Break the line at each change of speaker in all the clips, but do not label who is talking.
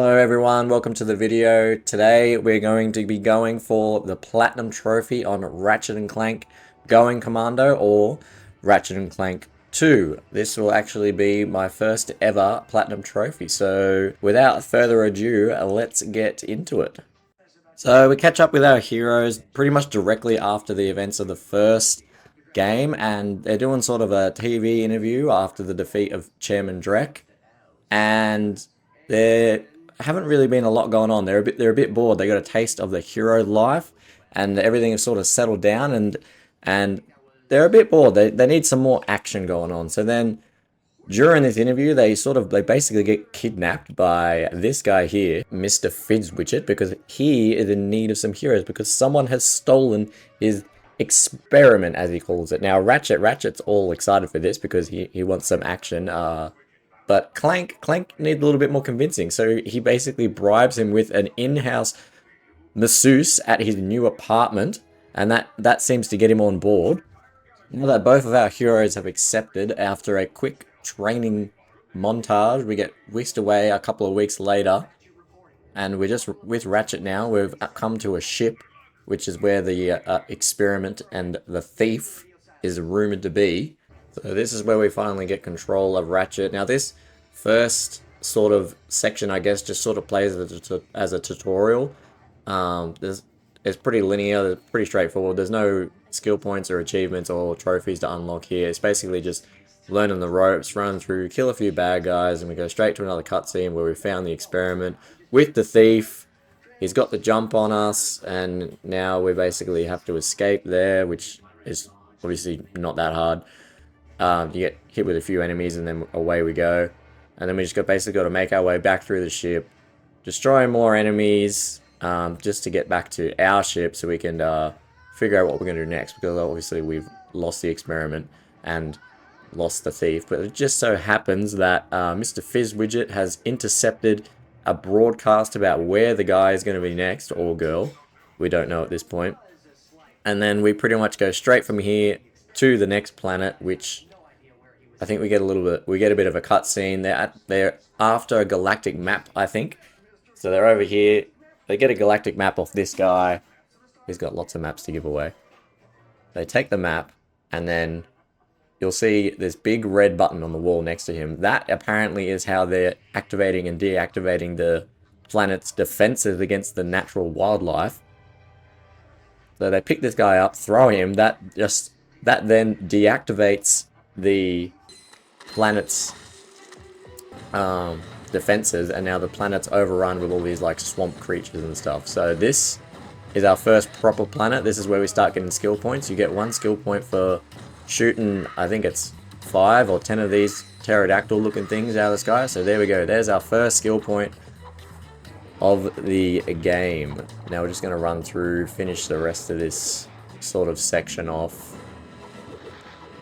Hello everyone, welcome to the video. Today we're going to be going for the Platinum Trophy on Ratchet and Clank Going Commando or Ratchet and Clank 2. This will actually be my first ever Platinum Trophy, so without further ado, let's get into it. So we catch up with our heroes pretty much directly after the events of the first game, and they're doing sort of a TV interview after the defeat of Chairman Drek, and there haven't really been a lot going on. They're a bit bored. They got a taste of the hero life, and everything has sort of settled down, and they're a bit bored. They need some more action going on. So then during this interview, they basically get kidnapped by this guy here, Mr. Fizzwidget, because he is in need of some heroes because someone has stolen his experiment, as he calls it. Now Ratchet's all excited for this because he wants some action. But Clank needs a little bit more convincing, so he basically bribes him with an in-house masseuse at his new apartment, and that seems to get him on board. Now that both of our heroes have accepted, after a quick training montage, we get whisked away a couple of weeks later, and we're just with Ratchet now. We've come to a ship, which is where the experiment and the thief is rumored to be. So this is where we finally get control of Ratchet. Now this first sort of section, I guess, just sort of plays as a tutorial. It's pretty linear, it's pretty straightforward. There's no skill points or achievements or trophies to unlock here. It's basically just learning the ropes, run through, kill a few bad guys, and we go straight to another cutscene where we found the experiment with the thief. He's got the jump on us, and now we basically have to escape there, which is obviously not that hard. You get hit with a few enemies and then away we go. And then we just basically got to make our way back through the ship, destroy more enemies, just to get back to our ship so we can figure out what we're going to do next, because obviously we've lost the experiment and lost the thief. But it just so happens that Mr. Fizzwidget has intercepted a broadcast about where the guy is going to be next, or girl. We don't know at this point. And then we pretty much go straight from here to the next planet, which I think we get a bit of a cutscene. They're after a galactic map, I think. So they're over here. They get a galactic map off this guy. He's got lots of maps to give away. They take the map, and then you'll see this big red button on the wall next to him. That apparently is how they're activating and deactivating the planet's defenses against the natural wildlife. So they pick this guy up, throw him. That then deactivates the planet's defenses, and now the planet's overrun with all these like swamp creatures and stuff. So this is our first proper planet. This is where we start getting skill points. You get 1 skill point for shooting, I think it's 5 or 10 of these pterodactyl looking things out of the sky. So there we go, there's our first skill point of the game. Now we're just going to run through, finish the rest of this sort of section off.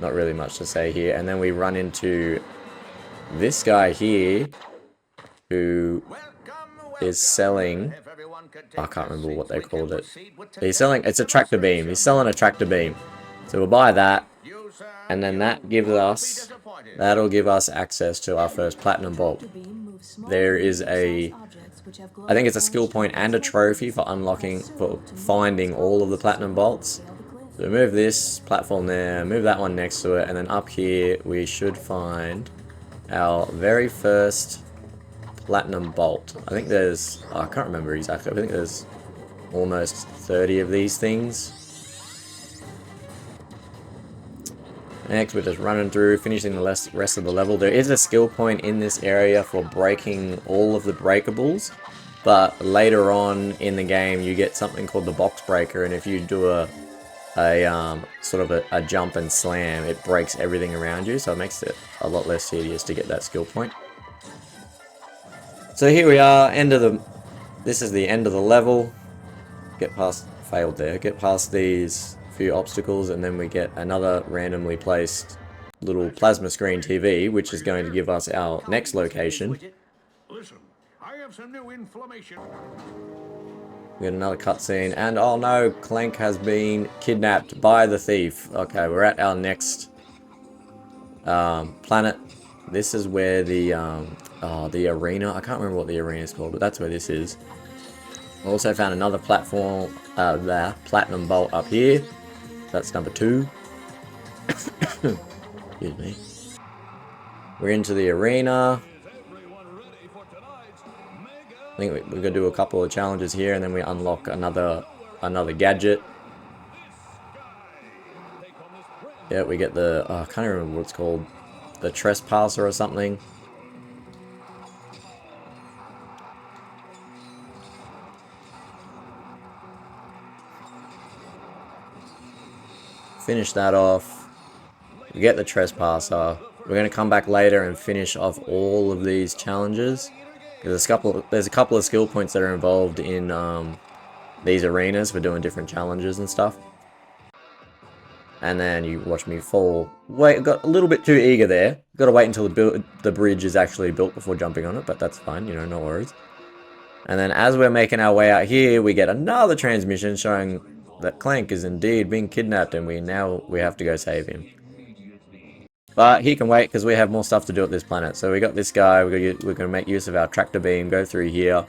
Not really much to say here. And then we run into this guy here who is selling, I can't remember what they called it. He's selling, it's a tractor beam. He's selling a tractor beam. So we'll buy that, and then that'll give us access to our first platinum bolt. There is I think it's a skill point and a trophy for finding all of the platinum bolts. So move this platform there, move that one next to it, and then up here we should find our very first platinum bolt. I think there's, I can't remember exactly, I think there's almost 30 of these things. Next we're just running through, finishing the rest of the level. There is a skill point in this area for breaking all of the breakables, but later on in the game you get something called the box breaker, and if you do a jump and slam, it breaks everything around you, so it makes it a lot less tedious to get that skill point. So here we are, this is the end of the level. Get past these few obstacles, and then we get another randomly placed little plasma screen TV, which is going to give us our next location.
Listen, I have some new inflammation.
We get another cutscene, and oh no, Clank has been kidnapped by the thief. Okay, we're at our next planet. This is where the Oh, the arena. I can't remember what the arena is called, but that's where this is. I also found another platform, there, platinum bolt up here. That's number 2. Excuse me. We're into the arena. I think we're gonna do a couple of challenges here, and then we unlock another gadget. Yeah, we get the I can't remember what it's called, the trespasser or something. Finish that off. We get the trespasser. We're gonna come back later and finish off all of these challenges. There's a couple of skill points that are involved in these arenas for doing different challenges and stuff. And then you watch me fall. Wait, got a little bit too eager there. Got to wait until the bridge is actually built before jumping on it, but that's fine, you know, no worries. And then as we're making our way out here, we get another transmission showing that Clank is indeed being kidnapped, and we have to go save him. But he can wait because we have more stuff to do at this planet. So we got this guy. We're going to make use of our tractor beam. Go through here.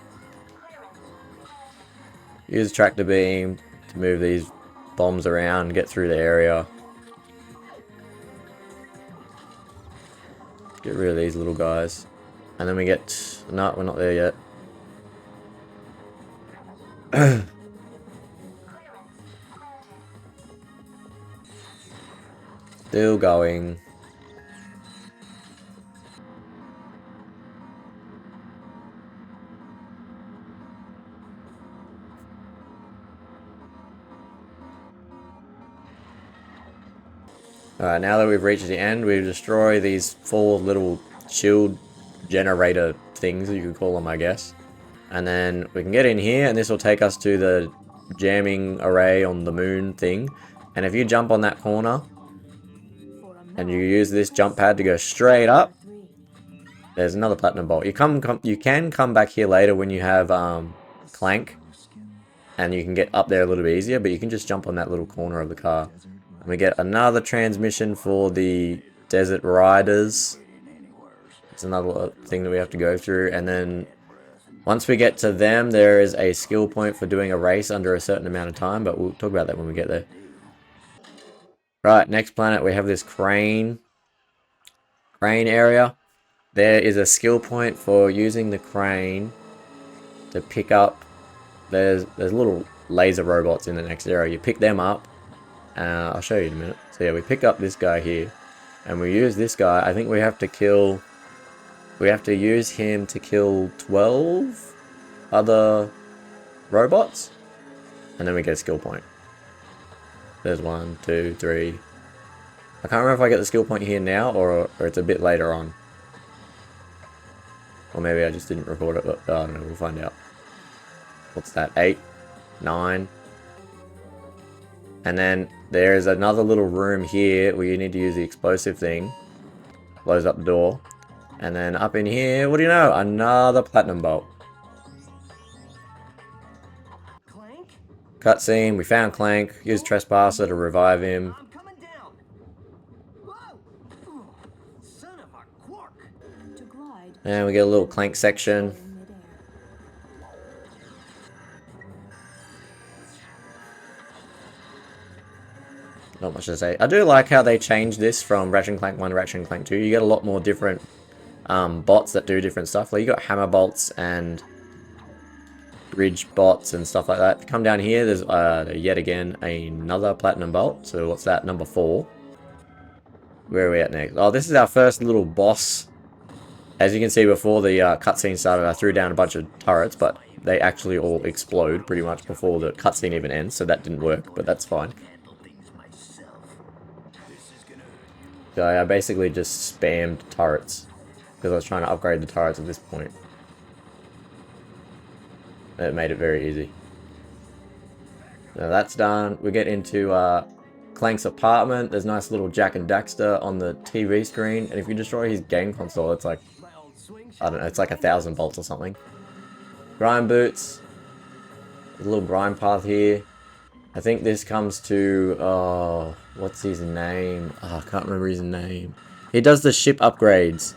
Use tractor beam to move these bombs around. Get through the area. Get rid of these little guys. And then we get... No, we're not there yet. Still going. Alright, now that we've reached the end, we destroy these 4 little shield generator things, you could call them, I guess. And then we can get in here, and this will take us to the jamming array on the moon thing. And if you jump on that corner, and you use this jump pad to go straight up, there's another platinum bolt. You can come back here later when you have Clank, and you can get up there a little bit easier, but you can just jump on that little corner of the car. And we get another transmission for the Desert Riders. It's another thing that we have to go through. And then once we get to them, there is a skill point for doing a race under a certain amount of time, but we'll talk about that when we get there. Right, next planet, we have this crane area. There is a skill point for using the crane to pick up. There's little laser robots in the next area. You pick them up. I'll show you in a minute. So yeah, we pick up this guy here, and we use this guy. I think we have to use him to kill 12 other robots, and then we get a skill point. There's 1, 2, 3. I can't remember if I get the skill point here now, or it's a bit later on. Or maybe I just didn't record it, but I don't know, we'll find out. What's that? 8, 9. And then there's another little room here where you need to use the explosive thing. Close up the door. And then up in here, what do you know? Another platinum bolt.
Clank?
Cutscene, we found Clank. Use Trespasser to revive him.
I'm coming down. Whoa! Son of a quark.
To glide.
And we get a little Clank section.
In midair.
Not much to say. I do like how they changed this from Ratchet and Clank 1 to Ratchet and Clank 2. You get a lot more different bots that do different stuff. Like you got hammer bolts and bridge bots and stuff like that. If you come down here, there's yet again another platinum bolt. So what's that? Number 4. Where are we at next? Oh, this is our first little boss. As you can see before the cutscene started, I threw down a bunch of turrets, but they actually all explode pretty much before the cutscene even ends. So that didn't work, but that's fine. So I basically just spammed turrets because I was trying to upgrade the turrets at this point. It made it very easy. Now that's done. We get into Clank's apartment. There's a nice little Jack and Daxter on the TV screen, and if you destroy his game console, it's like, I don't know, it's like 1,000 bolts or something. Grime boots. There's a little grime path here. I think this comes to, oh, what's his name? Oh, I can't remember his name. He does the ship upgrades.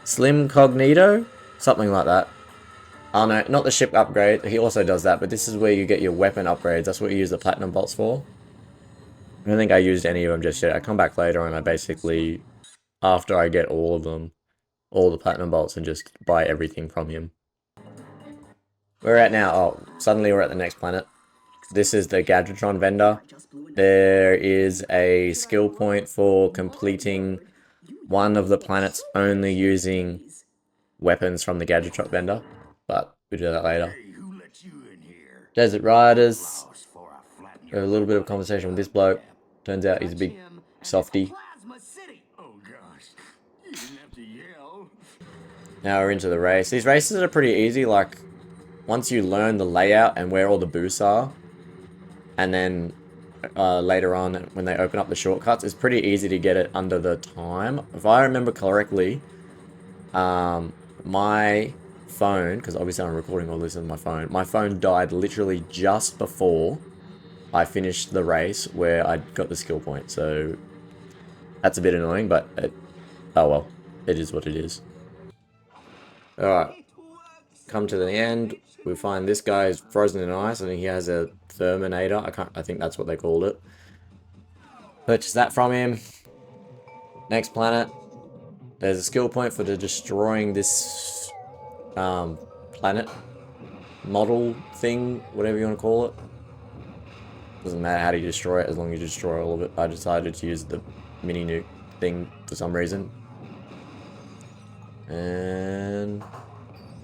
Slim Cognito? Something like that. Oh no, not the ship upgrade. He also does that, but this is where you get your weapon upgrades. That's what you use the platinum bolts for. I don't think I used any of them just yet. I come back later and I basically, after I get all of them, all the platinum bolts, and just buy everything from him. Where we're at now? Oh, suddenly we're at the next planet. This is the Gadgetron vendor. There is a skill point for completing one of the planets only using weapons from the Gadgetron vendor, but we'll do that later.
Hey, who let you in here?
Desert Riders.
Lost for a flatten
We have
your
a little bit of conversation with this bloke. Turns out he's a big softy.
Plasma City.
Oh gosh, you didn't have to yell.
Now we're into the race. These races are pretty easy, like, once you learn the layout and where all the boosts are, and then later on when they open up the shortcuts, it's pretty easy to get it under the time. If I remember correctly, my phone, because obviously I'm recording all this on my phone died literally just before I finished the race where I got the skill point, so that's a bit annoying, but oh well, it is what it is. Alright, come to the end, we find this guy is frozen in ice and he has a Terminator. I think that's what they called it. Purchase that from him. Next planet. There's a skill point for destroying this planet model thing, whatever you want to call it. Doesn't matter how you destroy it as long as you destroy all of it. I decided to use the mini nuke thing for some reason. And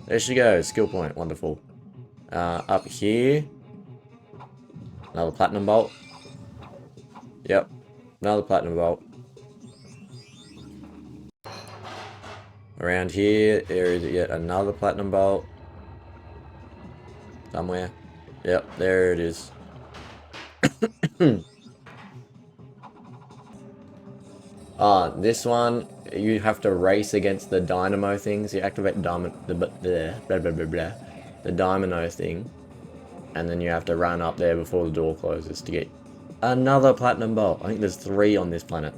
there she goes, skill point, wonderful. Up here, another platinum bolt. Yep, another platinum bolt. Around here, there is yet another platinum bolt. Somewhere. Yep, there it is. This one, you have to race against the dynamo things. You activate the dynamo thing, and then you have to run up there before the door closes to get another platinum bolt. I think there's 3 on this planet.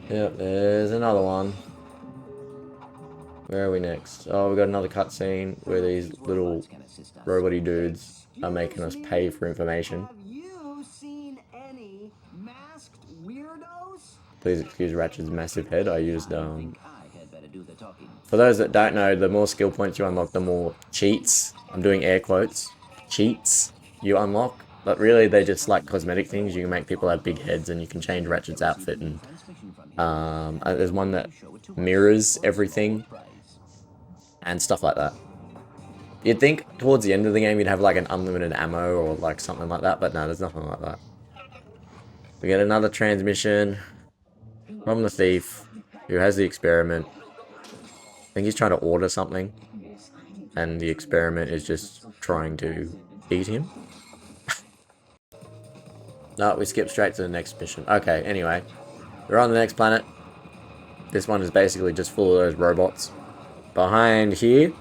Yep, there's another one. Where are we next? Oh, we got another cutscene where these little robot-y dudes are making us pay for information.
Have you seen any masked weirdos?
Please excuse Ratchet's massive head. I used, for those that don't know, the more skill points you unlock, the more cheats, I'm doing air quotes, cheats you unlock. But really, they're just like cosmetic things. You can make people have big heads and you can change Ratchet's outfit. And there's one that mirrors everything and stuff like that. You'd think towards the end of the game you'd have like an unlimited ammo or like something like that, but no, there's nothing like that. We get another transmission from the thief who has the experiment. I think he's trying to order something and the experiment is just trying to eat him. No, we skip straight to the next mission. Okay, anyway, we're on the next planet. This one is basically just full of those robots. Behind here,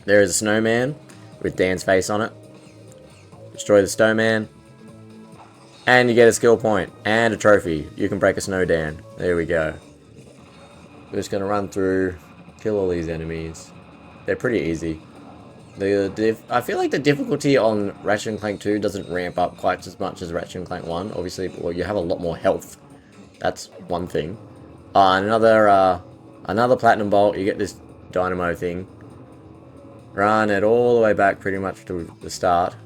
there is a snowman with Dan's face on it. Destroy the snowman. And you get a skill point and a trophy. You can break a snow Dan. There we go. We're just going to run through, kill all these enemies. They're pretty easy. I feel like the difficulty on Ratchet and Clank 2 doesn't ramp up quite as much as Ratchet and Clank 1. Obviously, well, you have a lot more health. That's one thing. Another platinum bolt. You get this dynamo thing. Run it all the way back pretty much to the start.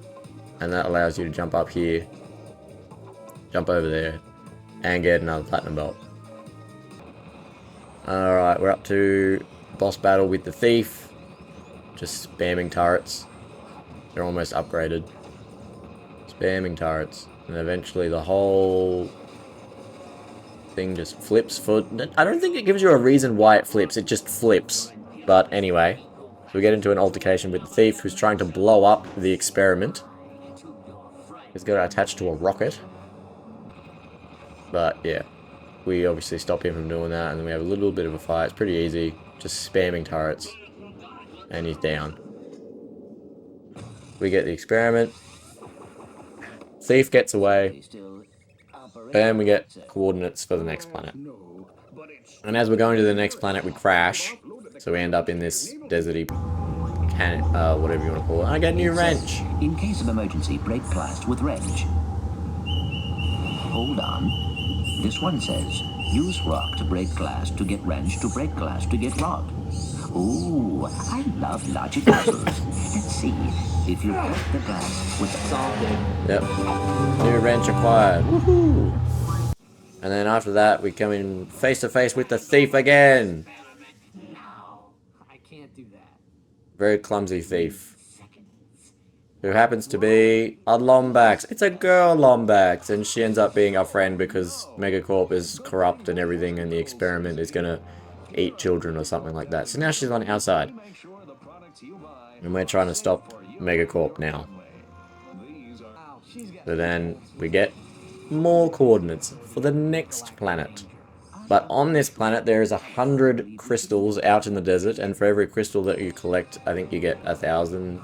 And that allows you to jump up here. Jump over there. And get another platinum bolt. Alright, we're up to boss battle with the thief. Just spamming turrets. They're almost upgraded. Spamming turrets. And eventually the whole thing just flips for... I don't think it gives you a reason why it flips. It just flips. But anyway, we get into an altercation with the thief who's trying to blow up the experiment. He's got it attached to a rocket. But yeah, we obviously stop him from doing that. And then we have a little bit of a fight. It's pretty easy. Just spamming turrets. And he's down. We get the experiment. Thief gets away. And we get coordinates for the next planet. And as we're going to the next planet, we crash. So we end up in this deserty whatever you want to call it. I get a new wrench.
In case of emergency, break glass with wrench. Hold on. This one says, use rock to break glass to get wrench to break glass to get rock. Ooh, I love logic puzzles. Let's see if you cut the glass with solved it.
Yep. New wrench acquired. Woohoo! And then after that, we come in face to face with the thief again.
I can't do that.
Very clumsy thief. Who happens to be a Lombax. It's a girl Lombax, and she ends up being our friend because Megacorp is corrupt and everything, and the experiment is gonna eat children or something like that. So now she's on the outside. And we're trying to stop Megacorp now. So then we get more coordinates for the next planet. But on this planet there is 100 crystals out in the desert, and for every crystal that you collect, I think you get 1,000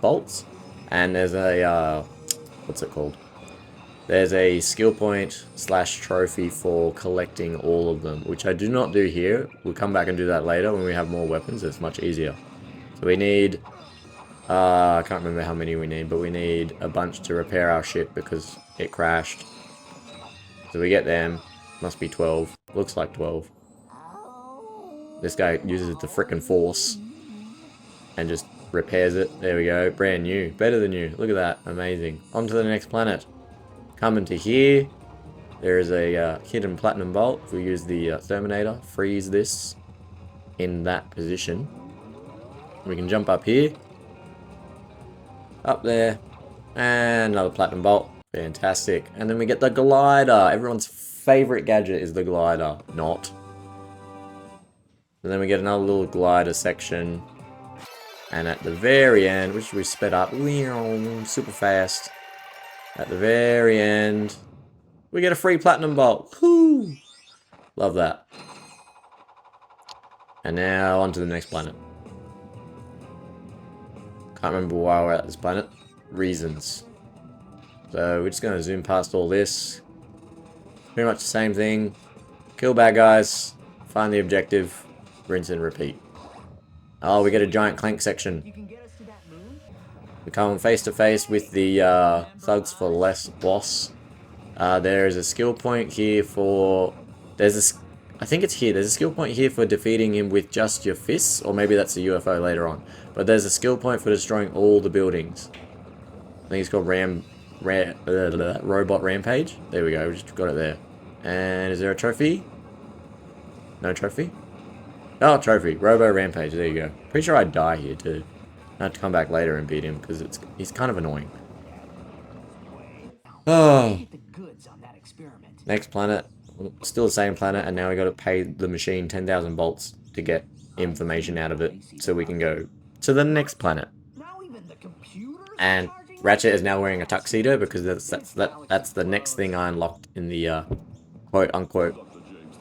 bolts. And there's a, what's it called? There's a skill point / trophy for collecting all of them, which I do not do here. We'll come back and do that later when we have more weapons. It's much easier. So we need, I can't remember how many we need, but we need a bunch to repair our ship because it crashed. So we get them. Must be 12. Looks like 12. This guy uses the frickin' force and just repairs it. There we go. Brand new. Better than new. Look at that. Amazing. On to the next planet. Coming to here. There is a hidden platinum bolt. If we use the Terminator, freeze this in that position. We can jump up here. Up there. And another platinum bolt. Fantastic. And then we get the glider. Everyone's favorite gadget is the glider. Not. And then we get another little glider section. And at the very end, which we sped up super fast. At the very end, we get a free platinum bolt. Woo! Love that. And now on to the next planet. Can't remember why we're at this planet. Reasons. So we're just going to zoom past all this. Pretty much the same thing. Kill bad guys. Find the objective. Rinse and repeat. Oh, we get a giant Clank section. We come face to face with the Thugs for Less boss. There is a skill point here for... I think it's here. There's a skill point here for defeating him with just your fists. Or maybe that's a UFO later on. But there's a skill point for destroying all the buildings. I think it's called Robot Rampage. There we go. We just got it there. And is there a trophy? No trophy? Oh, trophy. Robo Rampage. There you go. Pretty sure I'd die here too. I have to come back later and beat him because he's kind of annoying. Oh. Next planet. Still the same planet, and now we got to pay the machine 10,000 bolts to get information out of it so we can go to the next planet. And Ratchet is now wearing a tuxedo because that's the next thing I unlocked in the quote-unquote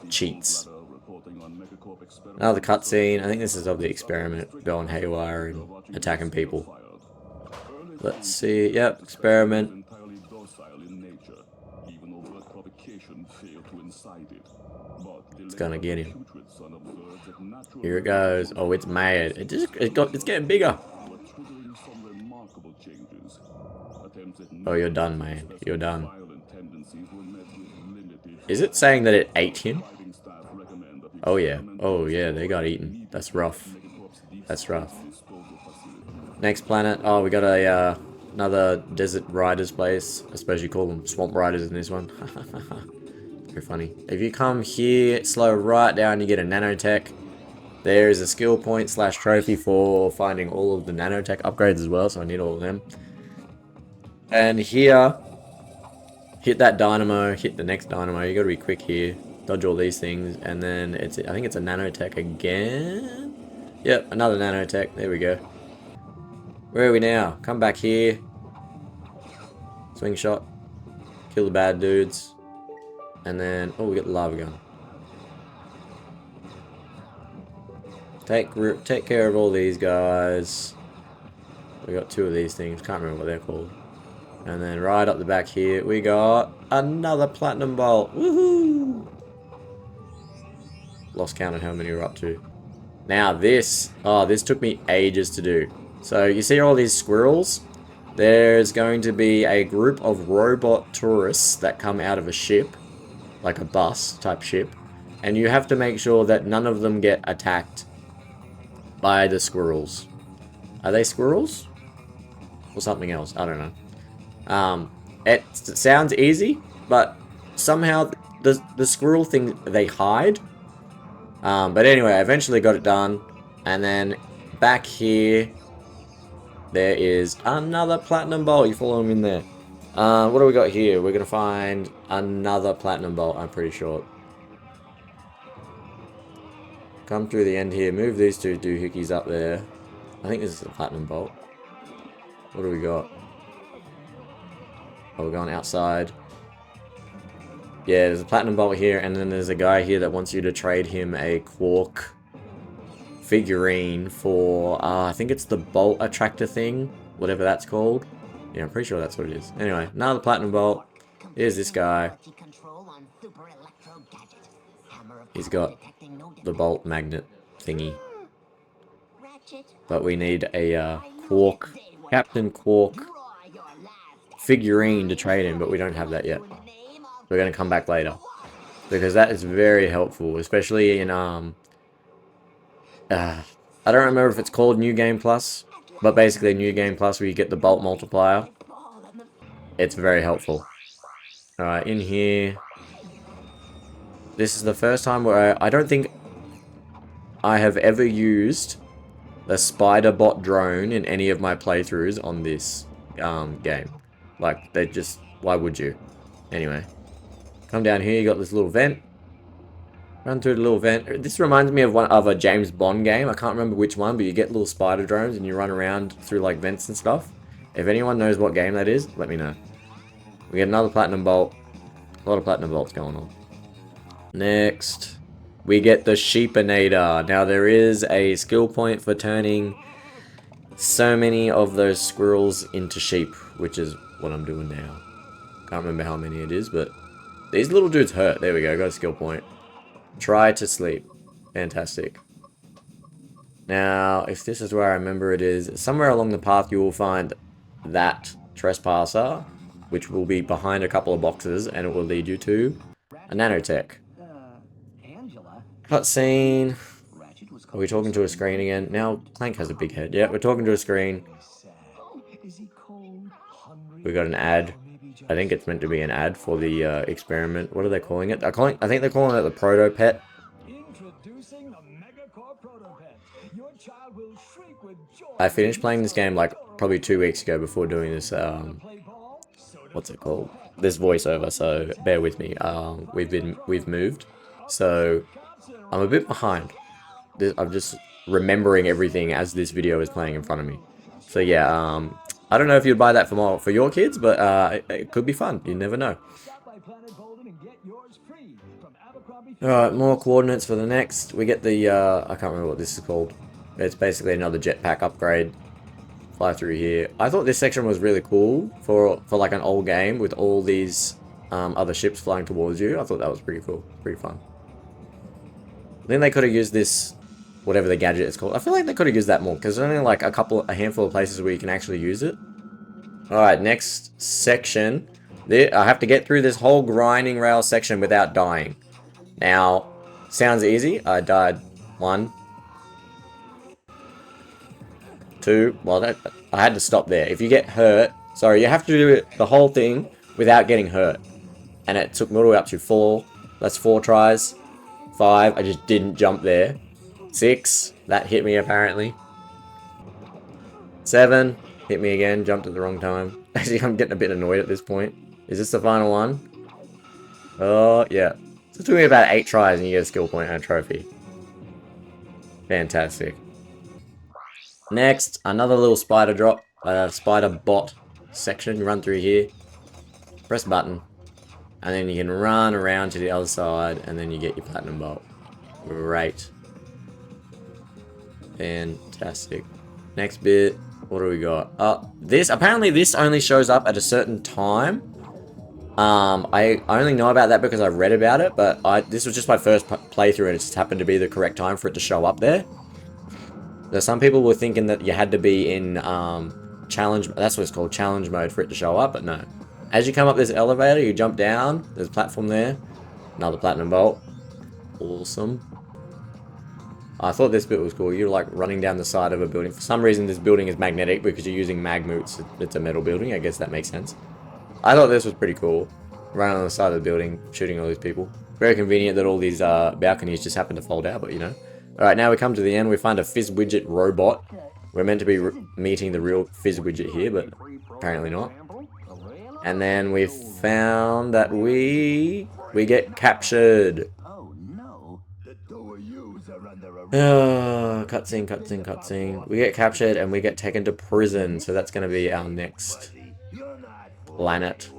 cheats. Another cutscene. I think this is of the experiment going haywire and attacking people. Let's see. Yep, experiment. It's gonna get him. Here it goes. Oh, it's mad. It's getting bigger. Oh, you're done, man. You're done. Is it saying that it ate him? Oh yeah. Oh yeah, they got eaten. That's rough. That's rough. Next planet. Oh, we got a another desert riders place. I suppose you call them swamp riders in this one. Very funny. If you come here, slow right down, you get a nanotech. There is a skill point / trophy for finding all of the nanotech upgrades as well, so I need all of them. And here, hit that dynamo, hit the next dynamo. You gotta be quick here. Dodge all these things, and then I think it's a nanotech again. Yep, another nanotech. There we go. Where are we now? Come back here. Swing shot. Kill the bad dudes. And then, oh, we get the lava gun. Take care of all these guys. We got 2 of these things. Can't remember what they're called. And then right up the back here, we got another platinum bolt. Woohoo! Lost count on how many we're up to. Now this, oh, this took me ages to do. So you see all these squirrels? There's going to be a group of robot tourists that come out of a ship, like a bus type ship. And you have to make sure that none of them get attacked by the squirrels. Are they squirrels? Or something else? I don't know. It sounds easy, but somehow the squirrel thing, they hide. But anyway, I eventually got it done. And then back here, there is another platinum bolt. You follow them in there. What do we got here? We're going to find another platinum bolt, I'm pretty sure. Come through the end here. Move these two doohickeys up there. I think this is a platinum bolt. What do we got? Oh, we're going outside. Yeah, there's a platinum bolt here, and then there's a guy here that wants you to trade him a Quark figurine for, I think it's the bolt attractor thing, whatever that's called. Yeah, I'm pretty sure that's what it is. Anyway, another platinum bolt. Here's this guy. He's got the bolt magnet thingy. But we need a Quark, Captain Quark figurine to trade him, but we don't have that yet. We're going to come back later. Because that is very helpful, especially in, I don't remember if it's called New Game Plus, but basically New Game Plus where you get the bolt multiplier. It's very helpful. Alright, in here. This is the first time where I don't think I have ever used the spider bot drone in any of my playthroughs on this game. Like, they just, why would you? Anyway. Come down here, you got this little vent. Run through the little vent. This reminds me of one of a James Bond game. I can't remember which one, but you get little spider drones and you run around through like vents and stuff. If anyone knows what game that is, let me know. We get another platinum bolt. A lot of platinum bolts going on. Next, we get the Sheepinator. Now there is a skill point for turning so many of those squirrels into sheep, which is what I'm doing now. Can't remember how many it is, but these little dudes hurt. There we go, got a skill point. Try to sleep. Fantastic. Now, if this is where I remember it is, somewhere along the path you will find that trespasser, which will be behind a couple of boxes, and it will lead you to a nanotech. Cutscene. Are we talking to a screen again? Now, Clank has a big head. Yeah, we're talking to a screen. We got an ad. I think it's meant to be an ad for the experiment. What are they calling it? I think they're calling it the Proto Pet. I finished playing this game like probably 2 weeks ago before doing this. What's it called? This voiceover. So bear with me. We've moved, so I'm a bit behind. I'm just remembering everything as this video is playing in front of me. So yeah. I don't know if you'd buy that for your kids, but it could be fun. You never know. Alright, more coordinates for the next. We get the, I can't remember what this is called. It's basically another jetpack upgrade. Fly through here. I thought this section was really cool for like an old game with all these other ships flying towards you. I thought that was pretty cool. Pretty fun. I think they could have used this, whatever the gadget is called. I feel like they could have used that more, because there's only like a handful of places where you can actually use it. Alright, next section. I have to get through this whole grinding rail section without dying. Now, sounds easy. I died 1, 2. Well, I had to stop there. If you get hurt, sorry, you have to do the whole thing without getting hurt. And it took me all the way up to 4. That's 4 tries. 5, I just didn't jump there. 6, that hit me apparently. 7, hit me again, jumped at the wrong time. Actually, I'm getting a bit annoyed at this point. Is this the final one? Oh, yeah. So it took me about 8 tries and you get a skill point and a trophy. Fantastic. Next, another little spider drop, spider bot section. You run through here, press button, and then you can run around to the other side, and then you get your platinum bolt. Great. Fantastic. Next bit. What do we got? This, apparently this only shows up at a certain time. I only know about that because I read about it, but this was just my first playthrough and it just happened to be the correct time for it to show up there. So some people were thinking that you had to be in, challenge, that's what it's called, challenge mode for it to show up, but no. As you come up this elevator, you jump down, there's a platform there, another platinum bolt. Awesome. I thought this bit was cool. You're like running down the side of a building. For some reason, this building is magnetic because you're using magmoots. It's a metal building. I guess that makes sense. I thought this was pretty cool. Running on the side of the building, shooting all these people. Very convenient that all these balconies just happen to fold out, but you know. Alright, now we come to the end. We find a Fizz Widget robot. We're meant to be meeting the real Fizz Widget here, but apparently not. And then we found that we get captured. Cutscene, cutscene, cutscene. We get captured and we get taken to prison, so that's going to be our next planet.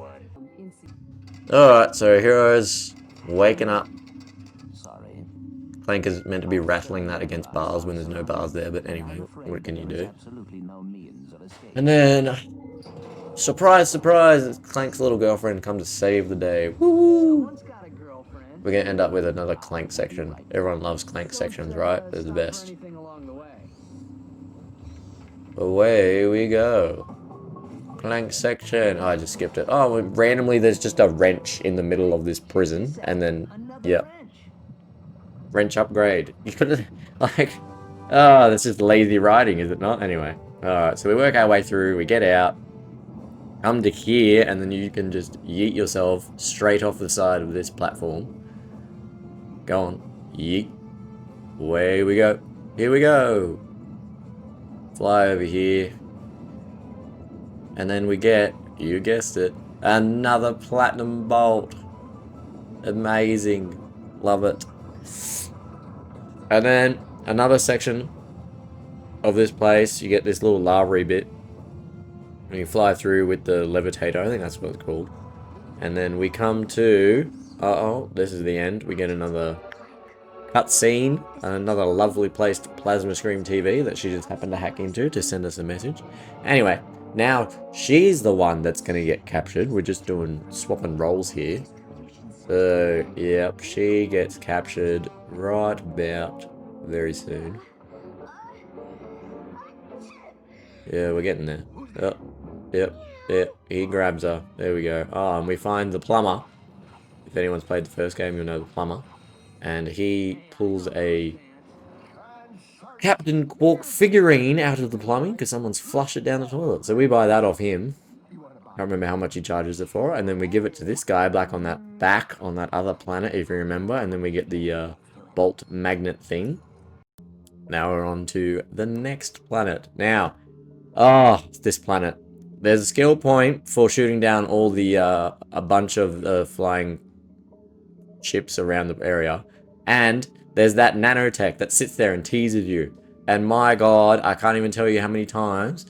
Alright, so heroes waking up. Clank is meant to be rattling that against bars when there's no bars there, but anyway, what can you do? And then, surprise, surprise, Clank's little girlfriend come to save the day. Woo! We're gonna end up with another Clank section. Everyone loves Clank sections, right? They're the best. Away we go. Clank section. Oh, I just skipped it. Oh, randomly there's just a wrench in the middle of this prison. And then, yeah. Wrench upgrade. You couldn't, like... Oh, this is lazy writing, is it not? Anyway. Alright, so we work our way through. We get out. Come to here, and then you can just yeet yourself straight off the side of this platform. Go on. Yeet. Away we go. Here we go. Fly over here. And then we get, you guessed it, another platinum bolt. Amazing. Love it. And then another section of this place, you get this little lava bit. And you fly through with the levitator, I think that's what it's called. And then we come to... Uh-oh, this is the end. We get another cutscene, another lovely placed plasma screen TV that she just happened to hack into to send us a message. Anyway, now she's the one that's going to get captured. We're just doing swapping roles here. So, yep, she gets captured right about very soon. Yeah, we're getting there. Oh, yep, he grabs her. There we go. Oh, and we find the plumber. If anyone's played the first game, you'll know the plumber. And he pulls a Captain Quark figurine out of the plumbing because someone's flushed it down the toilet. So we buy that off him. I don't remember how much he charges it for. And then we give it to this guy back on that other planet, if you remember. And then we get the bolt magnet thing. Now we're on to the next planet. Now, this planet. There's a skill point for shooting down all the, a bunch of flying ships around the area. And there's that nanotech that sits there and teases you. And my god, I can't even tell you how many times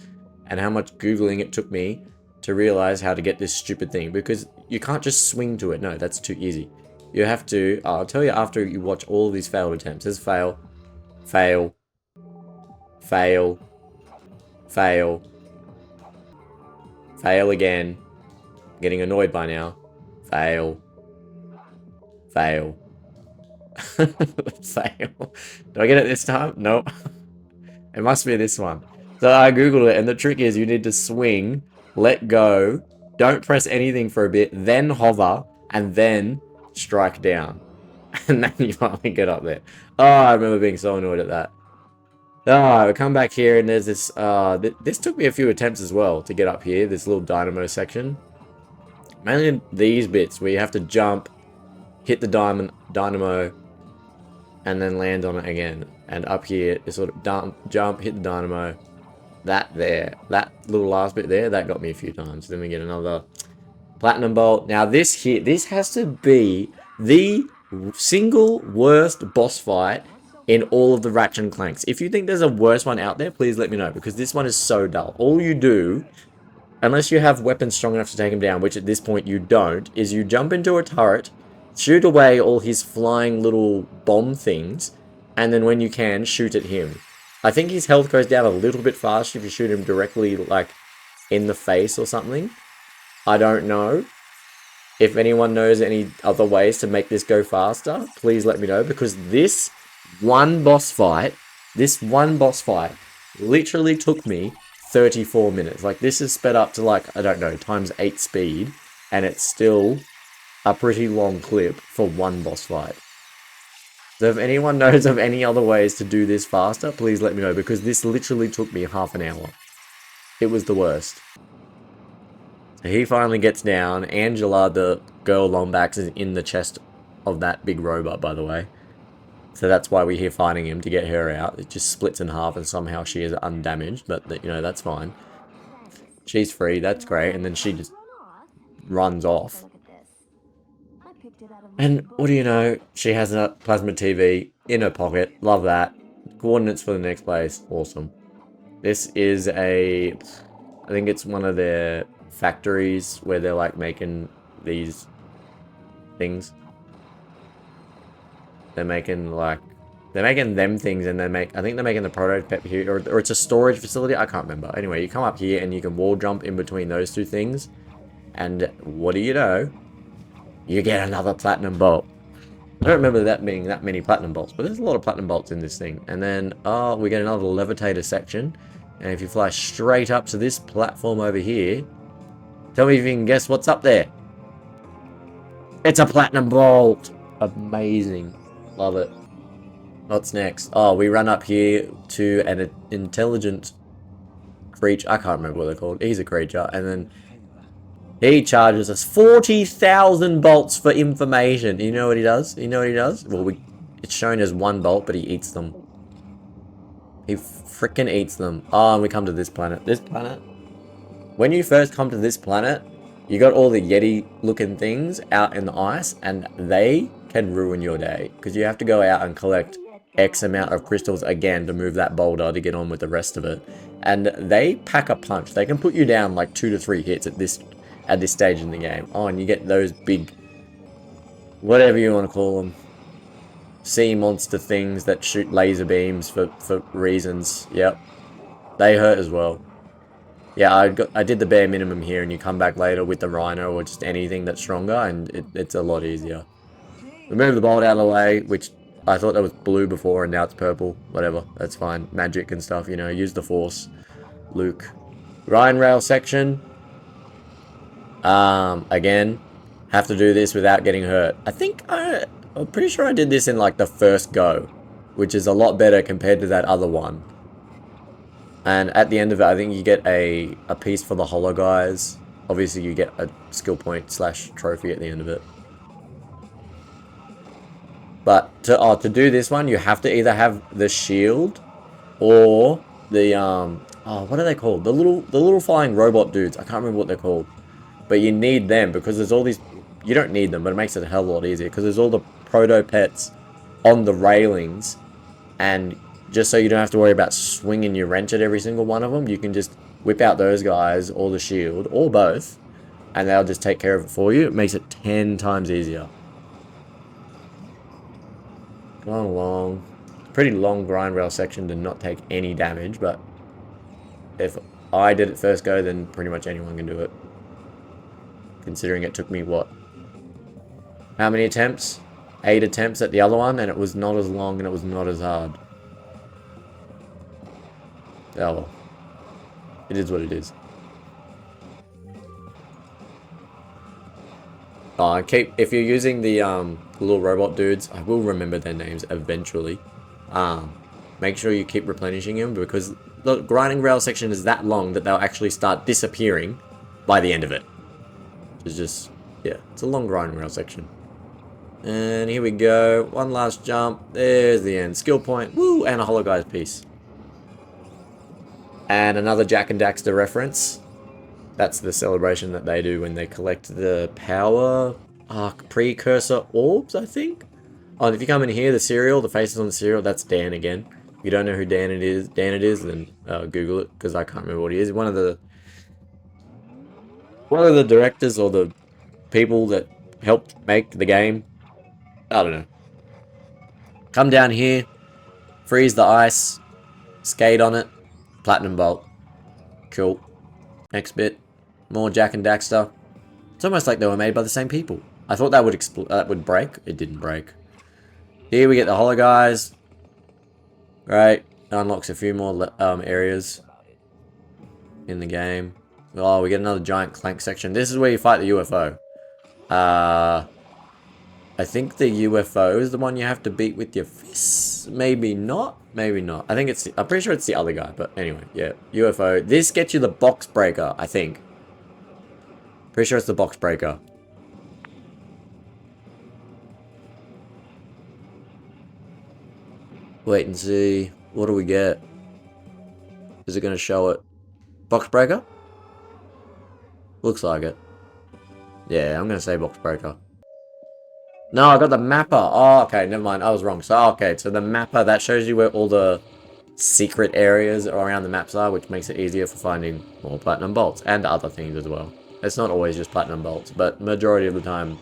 and how much Googling it took me to realize how to get this stupid thing. Because you can't just swing to it. No, that's too easy. You have to, I'll tell you after you watch all of these failed attempts. There's fail, fail, fail, fail, fail again. I'm getting annoyed by now. Fail, fail. Fail. Do I get it this time? Nope. It must be this one. So I googled it, and the trick is you need to swing, let go, don't press anything for a bit, then hover, and then strike down. And then you finally get up there. Oh, I remember being so annoyed at that. Oh, we come back here, and there's this, this took me a few attempts as well to get up here, this little dynamo section. Mainly these bits where you have to jump, hit the dynamo, and then land on it again. And up here, you sort of jump, hit the dynamo. That little last bit there, that got me a few times. Then we get another platinum bolt. Now this here, this has to be the single worst boss fight in all of the Ratchet and Clanks. If you think there's a worse one out there, please let me know, because this one is so dull. All you do, unless you have weapons strong enough to take him down, which at this point you don't, is you jump into a turret, shoot away all his flying little bomb things, and then when you can, shoot at him. I think his health goes down a little bit faster if you shoot him directly, like, in the face or something. I don't know. If anyone knows any other ways to make this go faster, please let me know. Because this one boss fight literally took me 34 minutes. Like, this is sped up to, like, I don't know, times 8 speed. And it's still a pretty long clip for one boss fight. So if anyone knows of any other ways to do this faster, please let me know. Because this literally took me half an hour. It was the worst. So he finally gets down. Angela, the girl Lombax, is in the chest of that big robot, by the way. So that's why we're here fighting him, to get her out. It just splits in half and somehow she is undamaged. But, you know, that's fine. She's free, that's great. And then she just runs off. And what do you know? She has a plasma TV in her pocket. Love that. Coordinates for the next place. Awesome. This is a... I think it's one of their factories where they're like making these things. They're making them things, and I think they're making the prototype here, or it's a storage facility. I can't remember. Anyway, you come up here and you can wall jump in between those two things. And what do you know? You get another platinum bolt. I don't remember that being that many platinum bolts, but there's a lot of platinum bolts in this thing. And then, we get another levitator section. And if you fly straight up to this platform over here, tell me if you can guess what's up there. It's a platinum bolt. Amazing. Love it. What's next? Oh, we run up here to an intelligent creature. I can't remember what they're called. He's a creature. And then he charges us 40,000 bolts for information. You know what he does? You know what he does? Well, it's shown as one bolt, but he eats them. He freaking eats them. Oh, and we come to this planet. This planet. When you first come to this planet, you got all the Yeti-looking things out in the ice, and they can ruin your day. Because you have to go out and collect X amount of crystals again to move that boulder to get on with the rest of it. And they pack a punch. They can put you down like 2 to 3 hits at this stage in the game. Oh, and you get those big, whatever you want to call them, sea monster things that shoot laser beams for reasons. Yep. They hurt as well. Yeah, I did the bare minimum here, and you come back later with the rhino or just anything that's stronger, and it's a lot easier. Remove the bolt out of the way, which I thought that was blue before, and now it's purple. Whatever, that's fine. Magic and stuff, you know, use the force. Luke. Rhine rail section. Again, have to do this without getting hurt. I'm pretty sure I did this in like the first go, which is a lot better compared to that other one. And at the end of it, I think you get a piece for the holo guys. Obviously, you get a skill point / trophy at the end of it. But to do this one, you have to either have the shield or the what are they called? The little flying robot dudes. I can't remember what they're called. But you need them because there's all these. You don't need them, but it makes it a hell of a lot easier because there's all the proto pets on the railings, and just so you don't have to worry about swinging your wrench at every single one of them, you can just whip out those guys or the shield or both, and they'll just take care of it for you. It makes it 10 times easier. Going along. Pretty long grind rail section to not take any damage, but if I did it first go, then pretty much anyone can do it. Considering it took me, what? How many attempts? 8 attempts at the other one, and it was not as long and it was not as hard. Oh well. It is what it is. If you're using the little robot dudes, I will remember their names eventually. Make sure you keep replenishing them because the grinding rail section is that long that they'll actually start disappearing by the end of it. It's just, yeah, it's a long grinding rail section. And here we go. One last jump. There's the end. Skill point. Woo! And a holo guys piece. And another Jack and Daxter reference. That's the celebration that they do when they collect the power precursor orbs, I think. Oh, and if you come in here, the cereal, the faces on the cereal, that's Dan again. If you don't know who Dan it is, then Google it because I can't remember what he is. One of the directors or the people that helped make the game. I don't know. Come down here, freeze the ice, Skate on it. Platinum bolt. Cool. Next bit. More Jack and Daxter. It's almost like they were made by the same people. I thought that would break. It didn't break. Here we get the hollow guys. Right. Unlocks a few more areas in the game. Oh, we get another giant Clank section. This is where you fight the UFO. I think the UFO is the one you have to beat with your fists. Maybe not. Maybe not. I think it's... I'm pretty sure it's the other guy. But anyway, yeah. UFO. This gets you the box breaker, I think. Pretty sure it's the box breaker. Wait and see. What do we get? Is it going to show it? Box breaker? Looks like it. Yeah, I'm going to say box breaker. No, I got the mapper. Oh, okay, never mind. I was wrong. So, okay, so the mapper, that shows you where all the secret areas around the maps are, which makes it easier for finding more platinum bolts and other things as well. It's not always just platinum bolts, but majority of the time,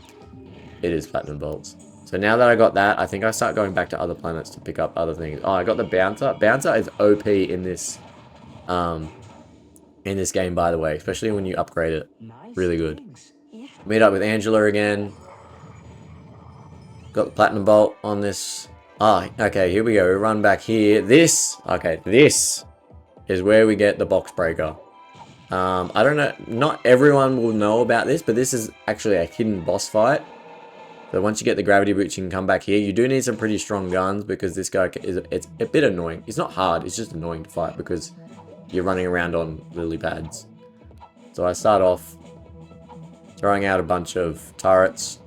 it is platinum bolts. So now that I got that, I think I start going back to other planets to pick up other things. Oh, I got the bouncer. Bouncer is OP in this game, by the way, especially when you upgrade it. Really good. Meet up with Angela again. Got the platinum bolt on this. Ah, okay, here we go. We run back here. This is where we get the box breaker. I don't know. Not everyone will know about this, but this is actually a hidden boss fight. So once you get the gravity boots, you can come back here. You do need some pretty strong guns because this guy it's a bit annoying. It's not hard. It's just annoying to fight because you're running around on lily pads. So I start off throwing out a bunch of turrets.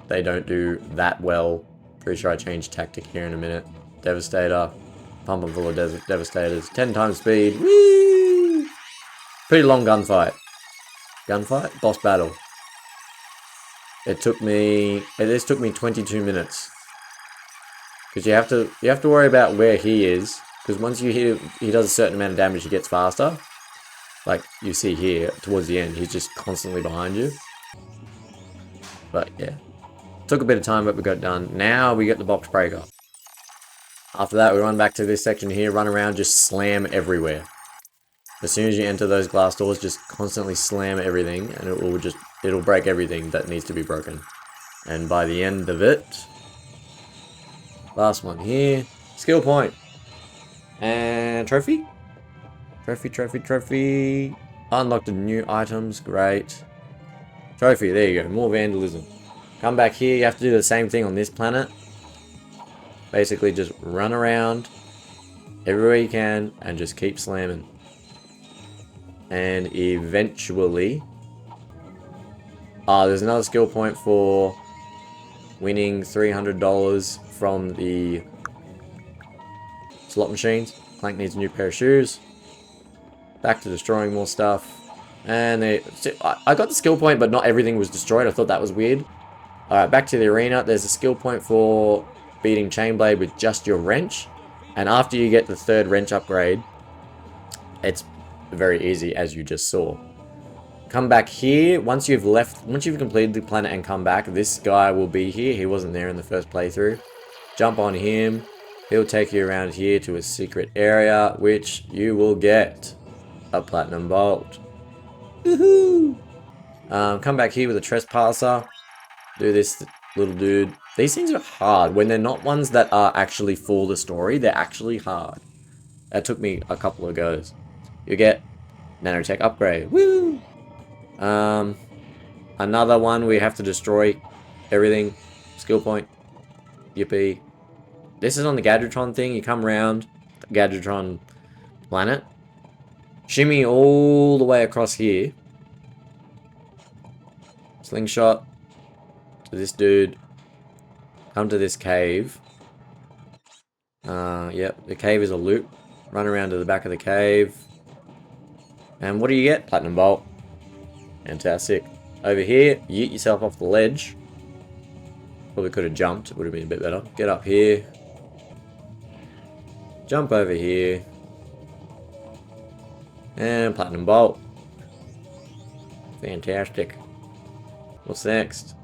They don't do that well. Pretty sure I changed tactic here in a minute. Devastator. Pump them full of Devastators. 10 times speed. Whee! Pretty long gunfight. Gunfight? Boss battle. This took me 22 minutes. Because you have to worry about where he is. Because once you hit him, he does a certain amount of damage, he gets faster. Like you see here, towards the end, he's just constantly behind you. But yeah. Took a bit of time, but we got it done. Now we get the box breaker. After that, we run back to this section here, run around, just slam everywhere. As soon as you enter those glass doors, just constantly slam everything, and it'll break everything that needs to be broken. And by the end of it, last one here, skill point. And trophy? Trophy. Unlocked the new items, great. Trophy, there you go, more vandalism. Come back here, you have to do the same thing on this planet. Basically just run around everywhere you can and just keep slamming. And eventually... there's another skill point for winning $300 from the slot machines. Clank needs a new pair of shoes. Back to destroying more stuff. And I got the skill point, but not everything was destroyed. I thought that was weird. Alright, back to the arena. There's a skill point for beating Chainblade with just your wrench. And after you get the 3rd wrench upgrade, it's very easy, as you just saw. Come back here. Once you've completed the planet and come back, this guy will be here. He wasn't there in the first playthrough. Jump on him. He'll take you around here to a secret area, which you will get a platinum bolt. Woohoo! Come back here with a trespasser. Do this little dude. These things are hard when they're not ones that are actually for the story. They're actually hard. That took me a couple of goes. You get nanotech upgrade. Woo! Another one we have to destroy everything. Skill point. Yippee. This is on the Gadgetron thing. You come around the Gadgetron planet. Shimmy all the way across here. Slingshot. To this dude. Come to this cave. Yep, the cave is a loop. Run around to the back of the cave. And what do you get? Platinum bolt. Fantastic. Over here, yeet yourself off the ledge. Probably could have jumped. It would have been a bit better. Get up here. Jump over here. And platinum bolt. Fantastic. What's next?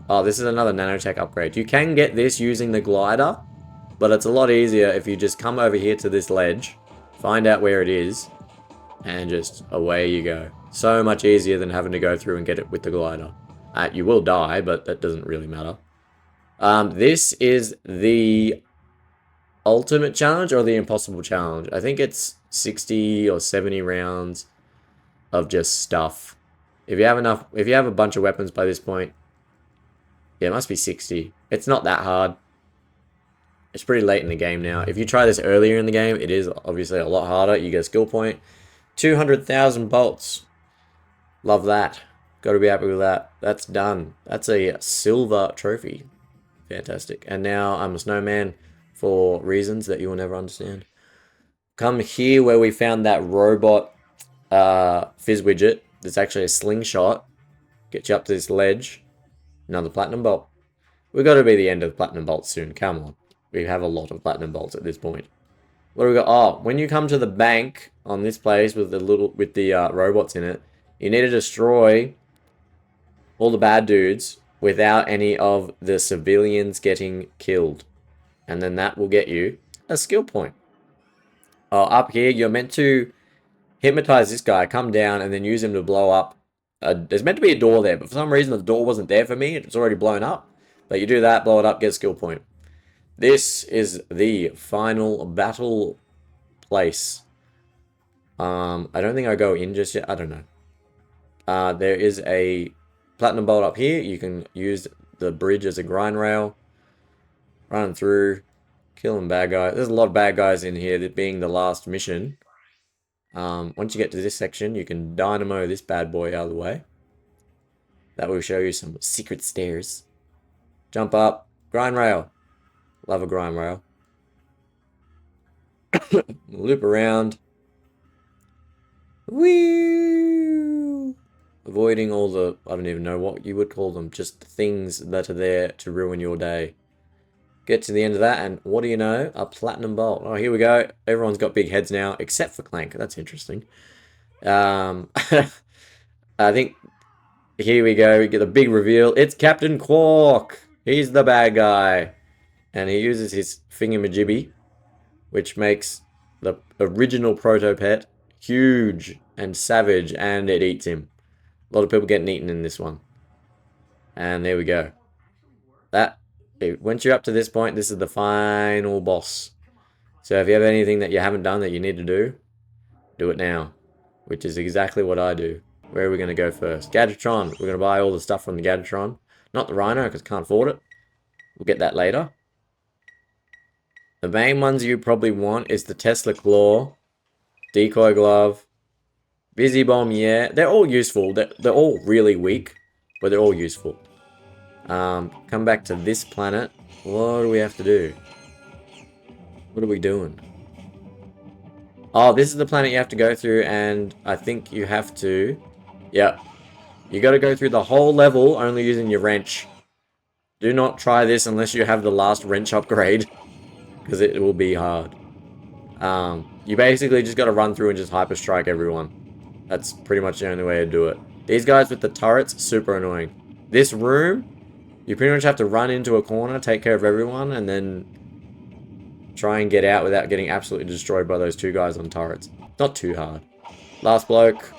Oh, this is another nanotech upgrade. You can get this using the glider. but it's a lot easier if you just come over here to this ledge, find out where it is, and just away you go. So much easier than having to go through and get it with the glider. You will die, but that doesn't really matter. This is the ultimate challenge or the impossible challenge. I think it's 60 or 70 rounds of just stuff. If you have enough, if you have a bunch of weapons by this point, yeah, it must be 60. It's not that hard. It's pretty late in the game now. If you try this earlier in the game, it is obviously a lot harder. You get a skill point. 200,000 bolts. Love that. Got to be happy with that. That's done. That's a silver trophy. Fantastic. And now I'm a snowman for reasons that you will never understand. Come here where we found that robot fizz widget. There's actually a slingshot. Get you up to this ledge. Another platinum bolt. We've got to be the end of platinum bolts soon. Come on. We have a lot of platinum bolts at this point. What do we got? Oh, when you come to the bank on this place with the robots in it, you need to destroy all the bad dudes without any of the civilians getting killed. And then that will get you a skill point. Oh, up here, you're meant to hypnotize this guy, come down, and then use him to blow up. There's meant to be a door there, but for some reason the door wasn't there for me. It's already blown up. But you do that, blow it up, get a skill point. This is the final battle place. I don't think I go in just yet. I don't know. There is a platinum bolt up here. You can use the bridge as a grind rail. Run through. Killing bad guys. There's a lot of bad guys in here, that being the last mission. Once you get to this section, you can dynamo this bad boy out of the way. That will show you some secret stairs. Jump up. Grind rail. Love a grind rail. Loop around. Whee! Avoiding all the, I don't even know what you would call them, just things that are there to ruin your day. Get to the end of that, and what do you know? A platinum bolt. Oh, here we go. Everyone's got big heads now, except for Clank. That's interesting. I think, here we go. We get a big reveal. It's Captain Quark. He's the bad guy. And he uses his thingamajibby, which makes the original proto-pet huge and savage, and it eats him. A lot of people getting eaten in this one. And there we go. Once you're up to this point, this is the final boss. So if you have anything that you haven't done that you need to do it now. Which is exactly what I do. Where are we going to go first? Gadgetron. We're going to buy all the stuff from the Gadgetron. Not the Rhino, because can't afford it. We'll get that later. The main ones you probably want is the Tesla Claw, Decoy Glove, Busy Bomb, yeah. They're all useful. They're all really weak, but they're all useful. Come back to this planet. What do we have to do? What are we doing? Oh, this is the planet you have to go through, and I think you have to... Yeah. You got to go through the whole level only using your wrench. Do not try this unless you have the last wrench upgrade. Because it will be hard. You basically just got to run through and just hyper strike everyone. That's pretty much the only way to do it. These guys with the turrets, super annoying. This room, you pretty much have to run into a corner, take care of everyone, and then try and get out without getting absolutely destroyed by those two guys on turrets. Not too hard. Last bloke.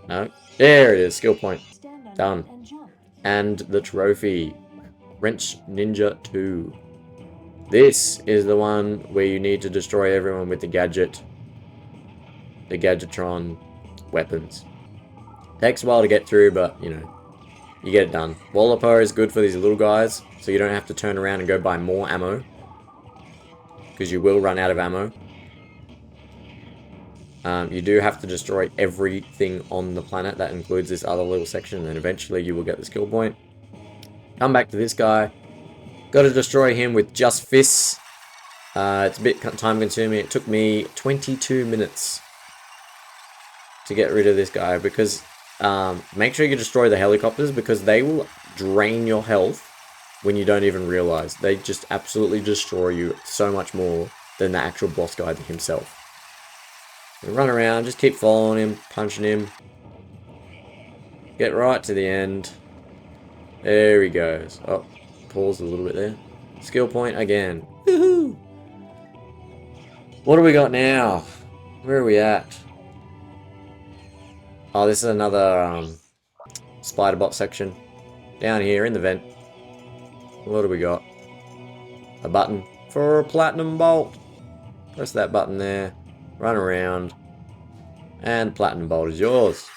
No. There it is. Skill point. Done. And the trophy. Wrench Ninja 2. This is the one where you need to destroy everyone with the Gadgetron weapons. Takes a while to get through, but, you know, you get it done. Wallopo is good for these little guys, so you don't have to turn around and go buy more ammo. Because you will run out of ammo. You do have to destroy everything on the planet. That includes this other little section, and then eventually you will get the skill point. Come back to this guy. Got to destroy him with just fists. It's a bit time consuming. It took me 22 minutes to get rid of this guy because make sure you destroy the helicopters because they will drain your health when you don't even realize. They just absolutely destroy you so much more than the actual boss guy himself. And run around, just keep following him, punching him. Get right to the end. There he goes. Oh. Pause a little bit there. Skill point again. Woohoo! What do we got now? Where are we at? Oh, this is another spider bot section. Down here in the vent. What do we got? A button for a platinum bolt. Press that button there. Run around. And platinum bolt is yours.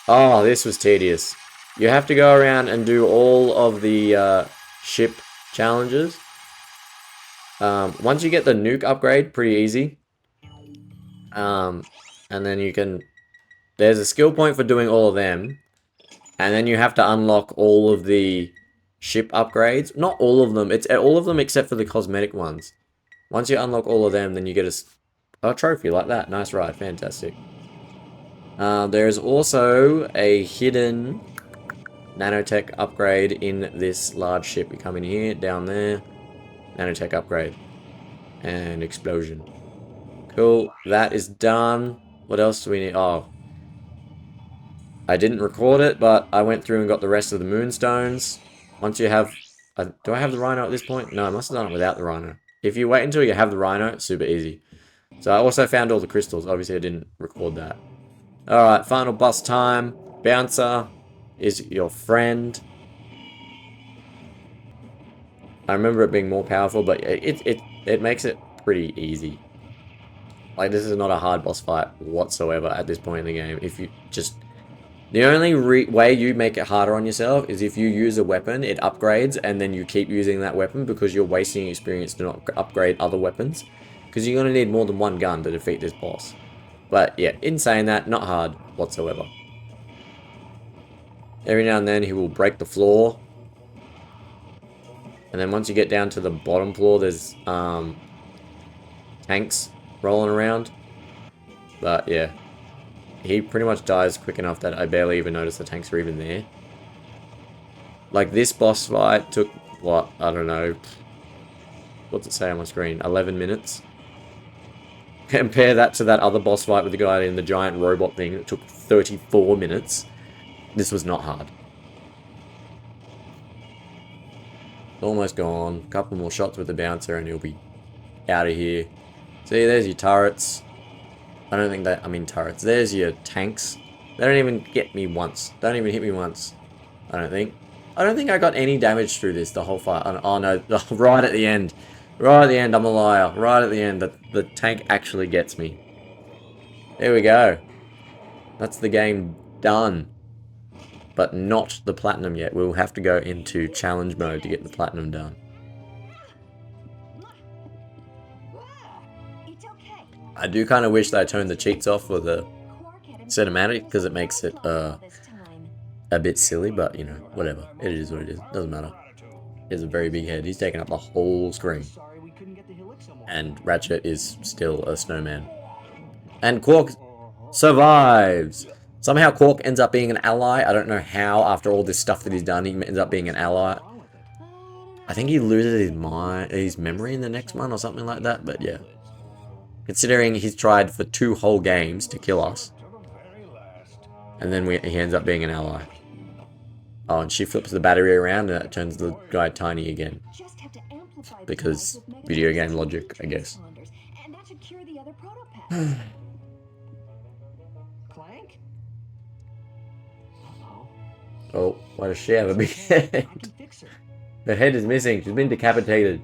Oh, this was tedious. You have to go around and do all of the ship challenges. Once you get the nuke upgrade, pretty easy. And then you can... There's a skill point for doing all of them. And then you have to unlock all of the ship upgrades. Not all of them. It's all of them except for the cosmetic ones. Once you unlock all of them, then you get a trophy like that. Nice ride. Fantastic. There's also a hidden nanotech upgrade in this large ship. We come in here, down there. Nanotech upgrade. And explosion. Cool. That is done. What else do we need? Oh. I didn't record it, but I went through and got the rest of the moonstones. Once you have... do I have the rhino at this point? No, I must have done it without the rhino. If you wait until you have the rhino, it's super easy. So I also found all the crystals. Obviously, I didn't record that. Alright, final boss time. Bouncer is your friend. I remember it being more powerful, but it makes it pretty easy. Like, this is not a hard boss fight whatsoever at this point in the game. If you just... The only way you make it harder on yourself is if you use a weapon, it upgrades, and then you keep using that weapon because you're wasting experience to not upgrade other weapons. Because you're going to need more than one gun to defeat this boss. But yeah, in saying that, not hard whatsoever. Every now and then he will break the floor. And then once you get down to the bottom floor, there's tanks rolling around. But yeah. He pretty much dies quick enough that I barely even notice the tanks are even there. Like, this boss fight took, what, I don't know. What's it say on my screen? 11 minutes. Compare that to that other boss fight with the guy in the giant robot thing that took 34 minutes. This was not hard. Almost gone. Couple more shots with the bouncer and he'll be out of here. See, there's your turrets. I don't think that, I mean turrets. There's your tanks. They don't even get me once. Don't even hit me once. I don't think. I don't think I got any damage through this, the whole fight. Oh no, right at the end. Right at the end, I'm a liar. Right at the end, the tank actually gets me. There we go. That's the game done. But not the platinum yet. We'll have to go into challenge mode to get the platinum done. I do kind of wish that I turned the cheats off for the cinematic, because it makes it a bit silly, but you know, whatever. It is what it is. Doesn't matter. He has a very big head. He's taking up the whole screen. And Ratchet is still a snowman. And Quark survives! Somehow Quark ends up being an ally. I don't know how, after all this stuff that he's done, he ends up being an ally. I think he loses his memory in the next one or something like that, but yeah. Considering he's tried for 2 whole games to kill us. And then he ends up being an ally. Oh, and she flips the battery around and that turns the guy tiny again. Because video game logic, I guess. Oh, why does she have a big head? Her head is missing. She's been decapitated.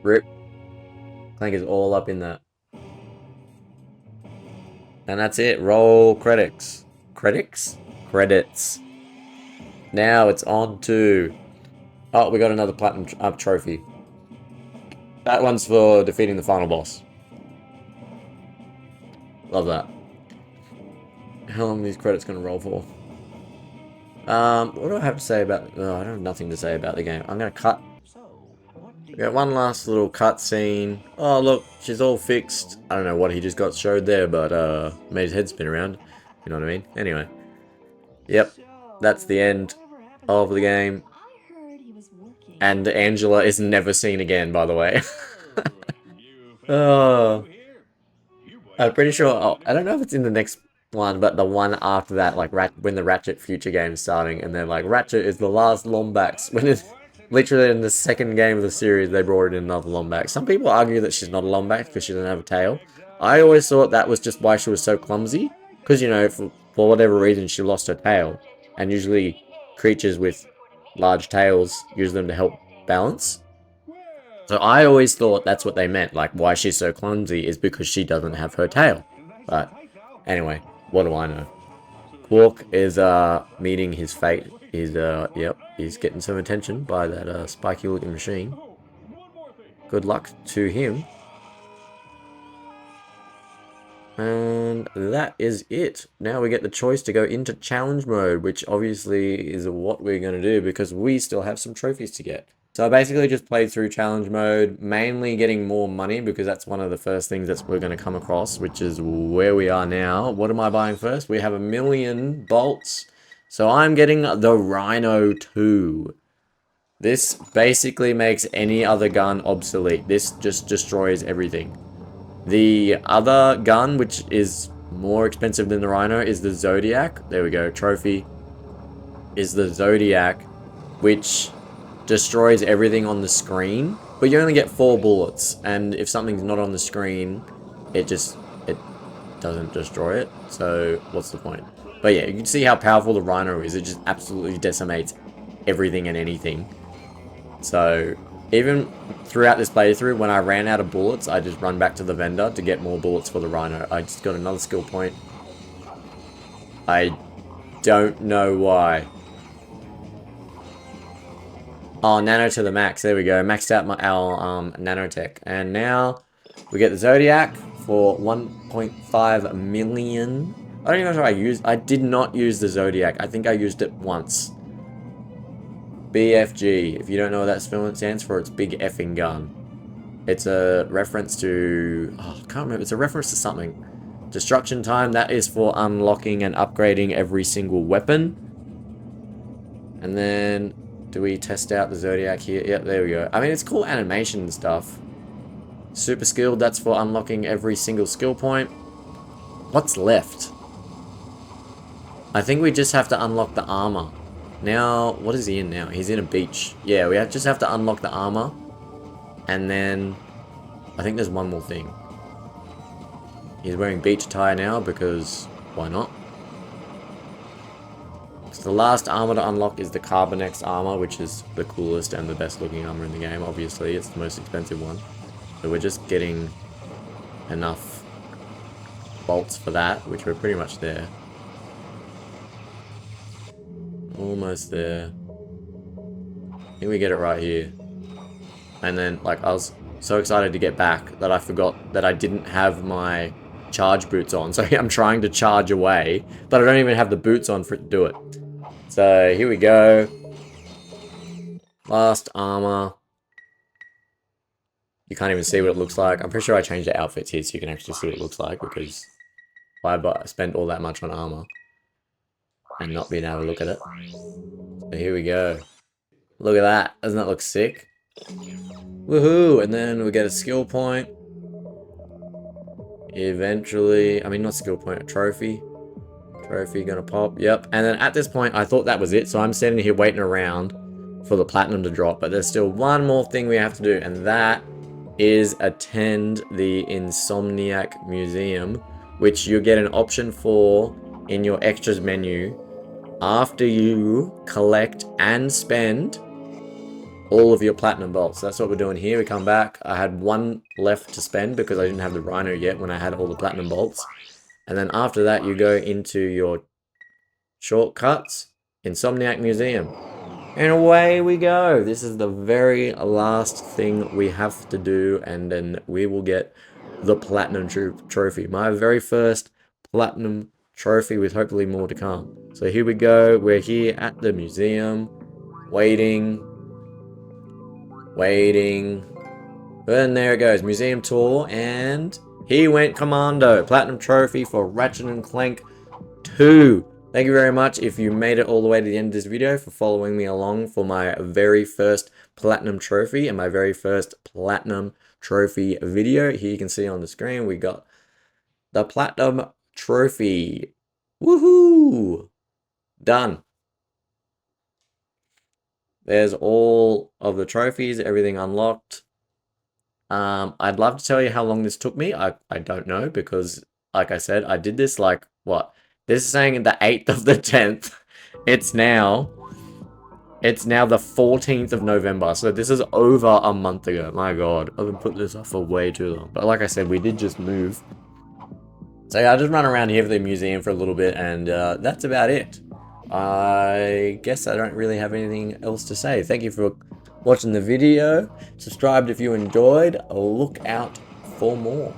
Rip. Clank is all up in that. And that's it. Roll credits. Credits? Credits. Now it's on to... Oh, we got another platinum trophy. That one's for defeating the final boss. Love that. How long are these credits going to roll for? What do I have to say about... Oh, I don't have nothing to say about the game. I'm going to cut. We got one last little cutscene. Oh, look, she's all fixed. I don't know what he just got showed there, but made his head spin around. You know what I mean? Anyway. Yep, that's the end of the game. And Angela is never seen again, by the way. Oh. I'm pretty sure... Oh, I don't know if it's in the next one, but the one after that, like when the Ratchet future game is starting, and they're like, Ratchet is the last Lombax. Literally in the second game of the series, they brought in another Lombax. Some people argue that she's not a Lombax because she doesn't have a tail. I always thought that was just why she was so clumsy. Because, you know, for whatever reason, she lost her tail. And usually creatures with large tails use them to help balance. So I always thought that's what they meant. Like, why she's so clumsy is because she doesn't have her tail. But anyway, what do I know? Quark is meeting his fate. He's getting some attention by that spiky looking machine. Good luck to him. And that is it. Now we get the choice to go into challenge mode, which obviously is what we're going to do because we still have some trophies to get. So I basically just played through challenge mode, mainly getting more money because that's one of the first things that we're going to come across, which is where we are now. What am I buying first? We have 1,000,000 bolts. So I'm getting the Rhino 2. This basically makes any other gun obsolete. This just destroys everything. The other gun, which is more expensive than the Rhino, is the Zodiac. There we go, trophy. Is the Zodiac, which destroys everything on the screen. But you only get 4 bullets, and if something's not on the screen, it doesn't destroy it. So what's the point? But yeah, you can see how powerful the Rhino is. It just absolutely decimates everything and anything. So even throughout this playthrough, when I ran out of bullets, I just run back to the vendor to get more bullets for the Rhino. I just got another skill point. I don't know why. Oh, nano to the max. There we go. Maxed out our nanotech. And now we get the Zodiac for 1.5 million. I don't even know if I did not use the Zodiac. I think I used it once. BFG, if you don't know what that stands for, it's big effing gun. It's a reference to... oh, I can't remember. It's a reference to something. Destruction time, that is for unlocking and upgrading every single weapon. And then, do we test out the Zodiac here? Yep, there we go. I mean, it's cool animation and stuff. Super skilled, that's for unlocking every single skill point. What's left? I think we just have to unlock the armor. Now, what is he in now? He's in a beach. Yeah, we just have to unlock the armor. And then, I think there's one more thing. He's wearing beach attire now because, why not? So the last armor to unlock is the Carbonex armor, which is the coolest and the best looking armor in the game, obviously. It's the most expensive one. So we're just getting enough bolts for that, which we're pretty much there. Almost there. I think we get it right here. And then, like, I was so excited to get back that I forgot that I didn't have my charge boots on. So I'm trying to charge away, but I don't even have the boots on for it to do it. So here we go. Last armor. You can't even see what it looks like. I'm pretty sure I changed the outfits here so you can actually see what it looks like because why spend all that much on armor and not being able to look at it. So here we go. Look at that. Doesn't that look sick? Woohoo! And then we get a skill point. Eventually, I mean, not skill point, a trophy. Trophy gonna pop, yep. And then at this point, I thought that was it, so I'm standing here waiting around for the platinum to drop, but there's still one more thing we have to do, and that is attend the Insomniac Museum, which you get an option for in your extras menu after you collect and spend all of your platinum bolts. That's what we're doing here. We come back. I had one left to spend because I didn't have the Rhino yet when I had all the platinum bolts. And then after that, you go into your shortcuts, Insomniac Museum. And away we go. This is the very last thing we have to do, and then we will get the platinum trophy. My very first platinum trophy with hopefully more to come. So here we go. We're here at the museum, waiting. And there it goes, museum tour, and he went Commando. Platinum trophy for Ratchet and Clank 2. Thank you very much if you made it all the way to the end of this video for following me along for my very first platinum trophy and my very first platinum trophy video. Here you can see on the screen we got the platinum trophy. Woohoo! Done. There's all of the trophies, everything unlocked. I'd love to tell you how long this took me. I don't know because, like I said, I did this like, what? This is saying the 8th of the 10th. It's now the 14th of November, so this is over a month ago. My god, I've been putting this off for way too long. But like I said, we did just move. So yeah, I just run around here for the museum for a little bit, and that's about it. I guess I don't really have anything else to say. Thank you for watching the video. Subscribe if you enjoyed. Look out for more.